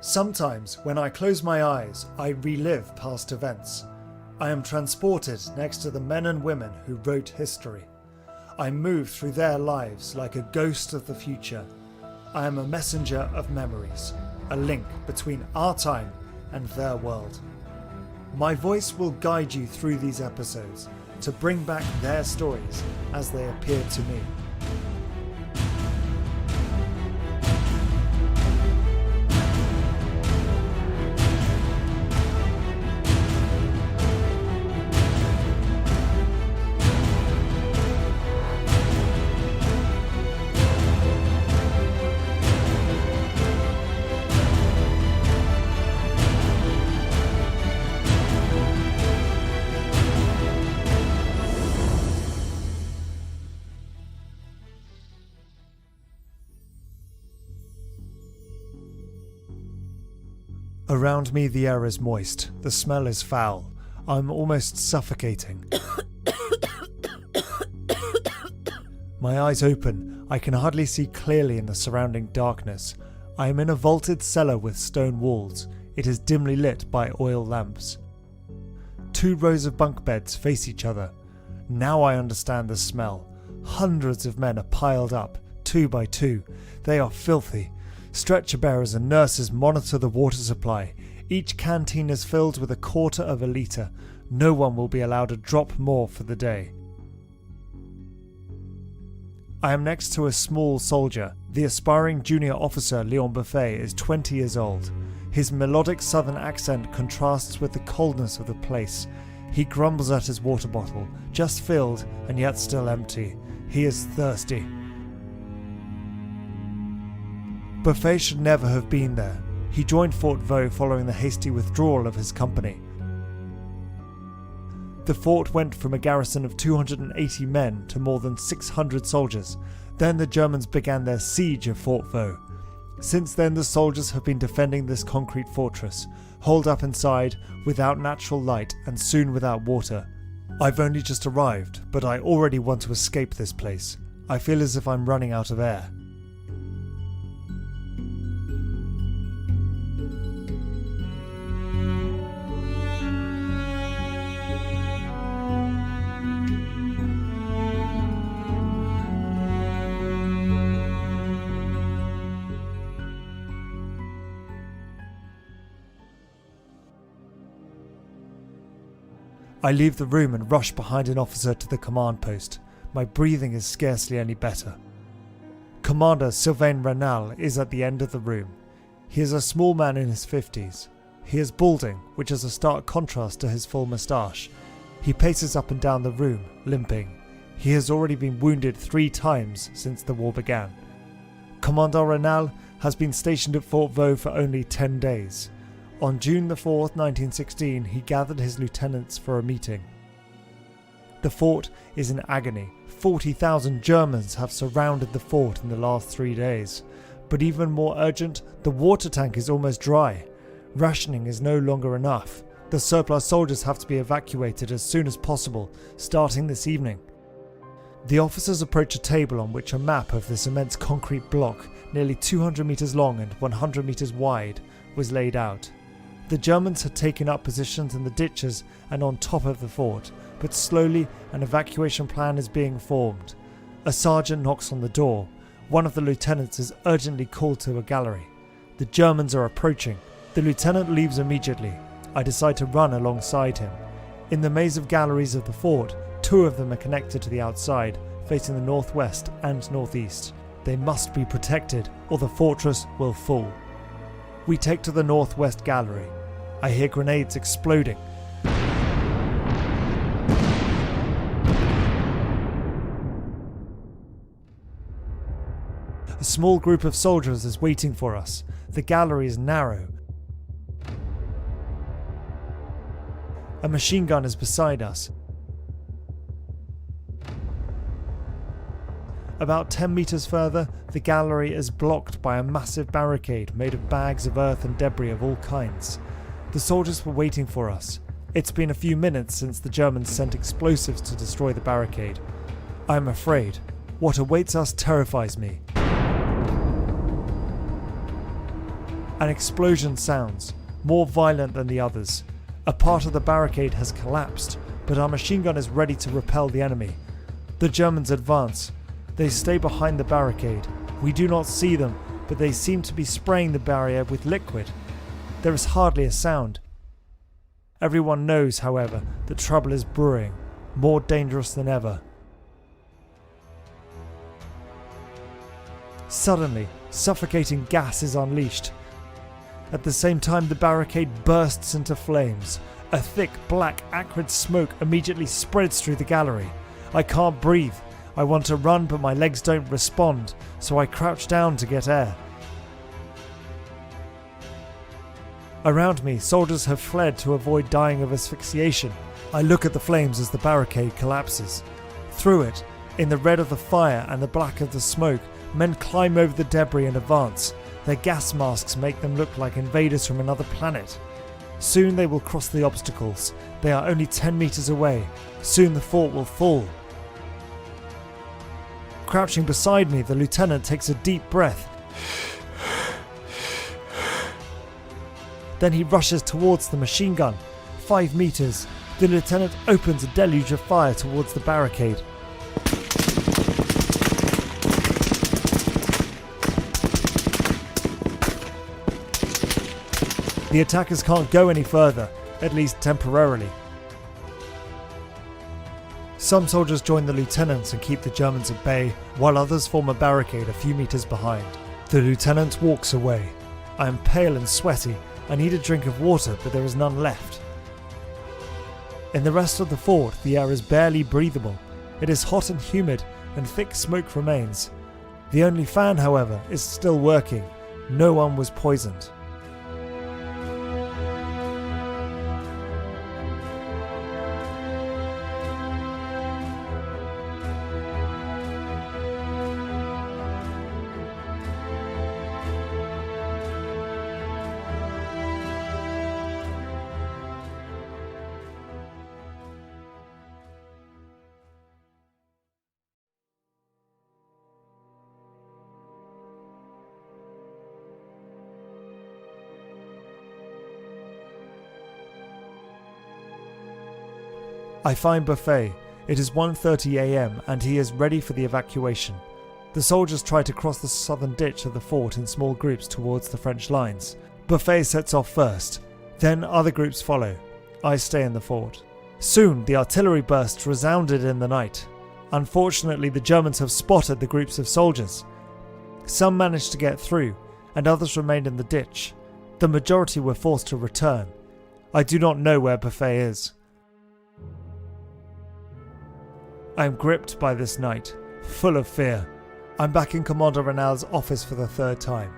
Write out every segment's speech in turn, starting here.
Sometimes, when I close my eyes, I relive past events. I am transported next to the men and women who wrote history. I move through their lives like a ghost of the future. I am a messenger of memories, a link between our time and their world. My voice will guide you through these episodes to bring back their stories as they appeared to me. Around me the air is moist, the smell is foul. I'm almost suffocating. My eyes open, I can hardly see clearly in the surrounding darkness. I am in a vaulted cellar with stone walls. It is dimly lit by oil lamps. 2 rows of bunk beds face each other. Now I understand the smell. Hundreds of men are piled up, 2 by 2. They are filthy. Stretcher bearers and nurses monitor the water supply. Each canteen is filled with 1/4 of a litre. No one will be allowed a drop more for the day. I am next to a small soldier. The aspiring junior officer Leon Buffet is 20 years old. His melodic southern accent contrasts with the coldness of the place. He grumbles at his water bottle, just filled and yet still empty. He is thirsty. Buffet should never have been there. He joined Fort Vaux following the hasty withdrawal of his company. The fort went from a garrison of 280 men to more than 600 soldiers. Then the Germans began their siege of Fort Vaux. Since then the soldiers have been defending this concrete fortress, holed up inside, without natural light and soon without water. I've only just arrived, but I already want to escape this place. I feel as if I'm running out of air. I leave the room and rush behind an officer to the command post. My breathing is scarcely any better. Commander Sylvain Renal is at the end of the room. He is a small man in his 50s. He is balding, which is a stark contrast to his full moustache. He paces up and down the room, limping. He has already been wounded 3 times since the war began. Commander Renal has been stationed at Fort Vaux for only 10 days. On June the 4th, 1916, he gathered his lieutenants for a meeting. The fort is in agony. 40,000 Germans have surrounded the fort in the last 3 days. But even more urgent, the water tank is almost dry. Rationing is no longer enough. The surplus soldiers have to be evacuated as soon as possible, starting this evening. The officers approach a table on which a map of this immense concrete block, nearly 200 metres long and 100 metres wide, was laid out. The Germans had taken up positions in the ditches and on top of the fort, but slowly an evacuation plan is being formed. A sergeant knocks on the door. One of the lieutenants is urgently called to a gallery. The Germans are approaching. The lieutenant leaves immediately. I decide to run alongside him. In the maze of galleries of the fort, 2 of them are connected to the outside, facing the northwest and northeast. They must be protected, or the fortress will fall. We take to the northwest gallery. I hear grenades exploding. A small group of soldiers is waiting for us. The gallery is narrow. A machine gun is beside us. About 10 metres further, the gallery is blocked by a massive barricade made of bags of earth and debris of all kinds. The soldiers were waiting for us. It's been a few minutes since the Germans sent explosives to destroy the barricade. I am afraid. What awaits us terrifies me. An explosion sounds, more violent than the others. A part of the barricade has collapsed, but our machine gun is ready to repel the enemy. The Germans advance. They stay behind the barricade. We do not see them, but they seem to be spraying the barrier with liquid. There is hardly a sound. Everyone knows, however, that trouble is brewing, more dangerous than ever. Suddenly, suffocating gas is unleashed. At the same time, the barricade bursts into flames. A thick, black, acrid smoke immediately spreads through the gallery. I can't breathe. I want to run, but my legs don't respond, so I crouch down to get air. Around me, soldiers have fled to avoid dying of asphyxiation. I look at the flames as the barricade collapses. Through it, in the red of the fire and the black of the smoke, men climb over the debris and advance. Their gas masks make them look like invaders from another planet. Soon they will cross the obstacles. They are only 10 meters away. Soon the fort will fall. Crouching beside me, the lieutenant takes a deep breath. Then he rushes towards the machine gun. 5 meters. The lieutenant opens a deluge of fire towards the barricade. The attackers can't go any further, at least temporarily. Some soldiers join the lieutenants and keep the Germans at bay, while others form a barricade a few meters behind. The lieutenant walks away. I am pale and sweaty. I need a drink of water, but there is none left. In the rest of the fort, the air is barely breathable. It is hot and humid, and thick smoke remains. The only fan, however, is still working. No one was poisoned. I find Buffet. It is 1:30 a.m. and he is ready for the evacuation. The soldiers try to cross the southern ditch of the fort in small groups towards the French lines. Buffet sets off first, then other groups follow. I stay in the fort. Soon the artillery bursts resounded in the night. Unfortunately, the Germans have spotted the groups of soldiers. Some managed to get through, and others remained in the ditch. The majority were forced to return. I do not know where Buffet is. I am gripped by this night, full of fear. I'm back in Commander Renal's office for the third time.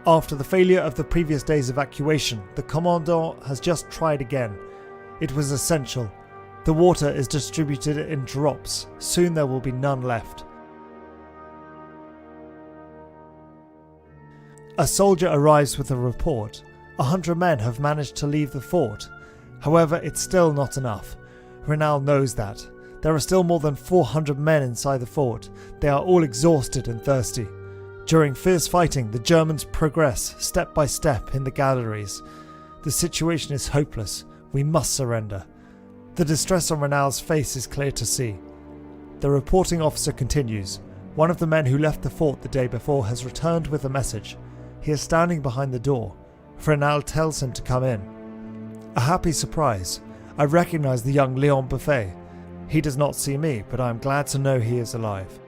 After the failure of the previous day's evacuation, the Commandant has just tried again. It was essential. The water is distributed in drops. Soon there will be none left. A soldier arrives with a report. 100 men have managed to leave the fort. However, it's still not enough. Renal knows that. There are still more than 400 men inside the fort. They are all exhausted and thirsty. During fierce fighting, the Germans progress step by step in the galleries. The situation is hopeless. We must surrender. The distress on Renal's face is clear to see. The reporting officer continues. One of the men who left the fort the day before has returned with a message. He is standing behind the door. Renal tells him to come in. A happy surprise. I recognize the young Léon Buffet. He does not see me, but I am glad to know he is alive.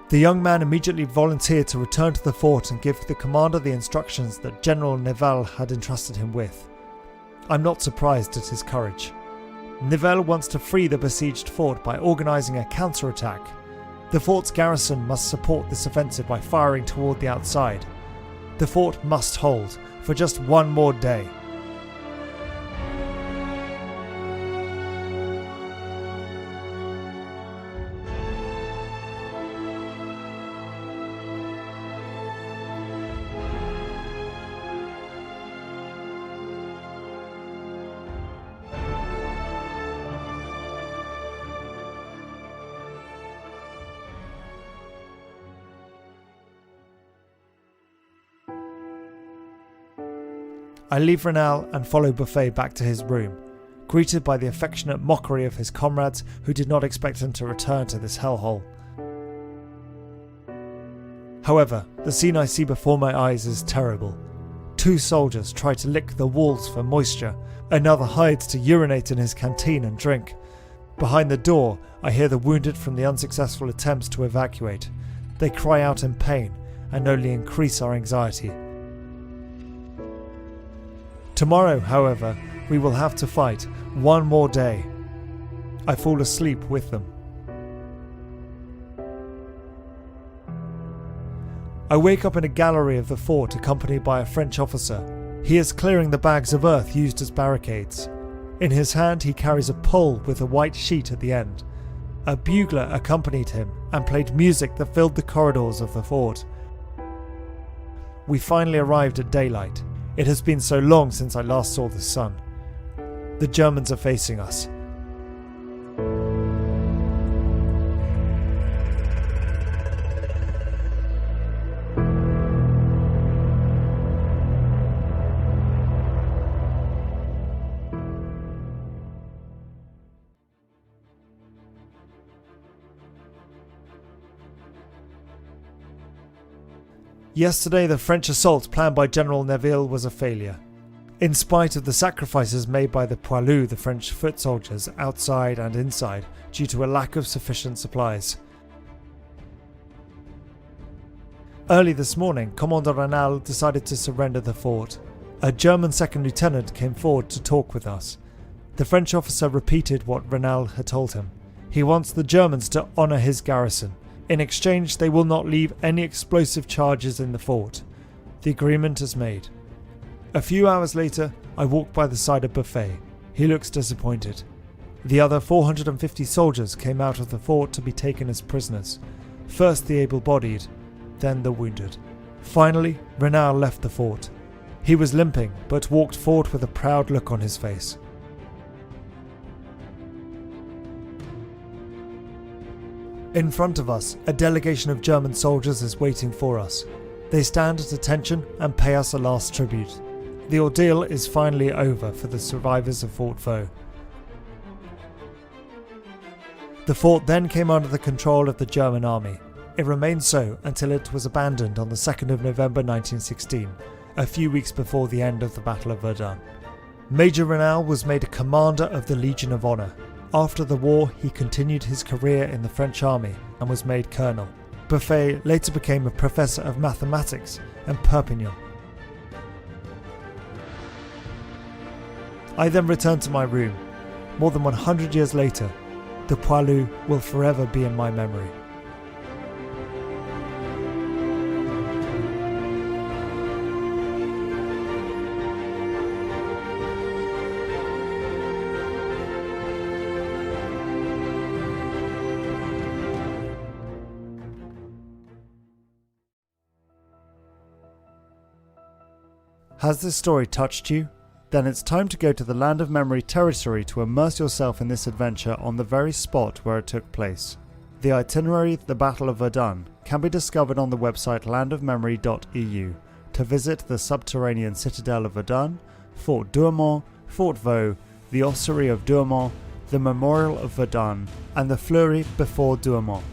The young man immediately volunteered to return to the fort and give the commander the instructions that General Nivelle had entrusted him with. I'm not surprised at his courage. Nivelle wants to free the besieged fort by organising a counterattack. The fort's garrison must support this offensive by firing toward the outside. The fort must hold for just one more day. I leave Renal and follow Buffet back to his room, greeted by the affectionate mockery of his comrades who did not expect him to return to this hellhole. However, the scene I see before my eyes is terrible. 2 soldiers try to lick the walls for moisture, another hides to urinate in his canteen and drink. Behind the door, I hear the wounded from the unsuccessful attempts to evacuate. They cry out in pain and only increase our anxiety. Tomorrow, however, we will have to fight one more day. I fall asleep with them. I wake up in a gallery of the fort accompanied by a French officer. He is clearing the bags of earth used as barricades. In his hand he carries a pole with a white sheet at the end. A bugler accompanied him and played music that filled the corridors of the fort. We finally arrived at daylight. It has been so long since I last saw the sun. The Germans are facing us. Yesterday, the French assault planned by General Nivelle was a failure. In spite of the sacrifices made by the poilus, the French foot soldiers, outside and inside, due to a lack of sufficient supplies. Early this morning, Commander Renal decided to surrender the fort. A German second lieutenant came forward to talk with us. The French officer repeated what Renal had told him. He wants the Germans to honour his garrison. In exchange, they will not leave any explosive charges in the fort. The agreement is made. A few hours later, I walk by the side of Buffet. He looks disappointed. The other 450 soldiers came out of the fort to be taken as prisoners. First the able-bodied, then the wounded. Finally, Renal left the fort. He was limping, but walked forward with a proud look on his face. In front of us, a delegation of German soldiers is waiting for us. They stand at attention and pay us a last tribute. The ordeal is finally over for the survivors of Fort Vaux. The fort then came under the control of the German army. It remained so until it was abandoned on the 2nd of November 1916, a few weeks before the end of the Battle of Verdun. Major Renal was made a commander of the Legion of Honour. After the war, he continued his career in the French army and was made colonel. Buffet later became a professor of mathematics in Perpignan. I then returned to my room. More than 100 years later, the poilu will forever be in my memory. Has this story touched you? Then it's time to go to the Land of Memory territory to immerse yourself in this adventure on the very spot where it took place. The itinerary, The Battle of Verdun, can be discovered on the website landofmemory.eu to visit the subterranean citadel of Verdun, Fort Douaumont, Fort Vaux, the ossuary of Douaumont, the memorial of Verdun, and the fleury before Douaumont.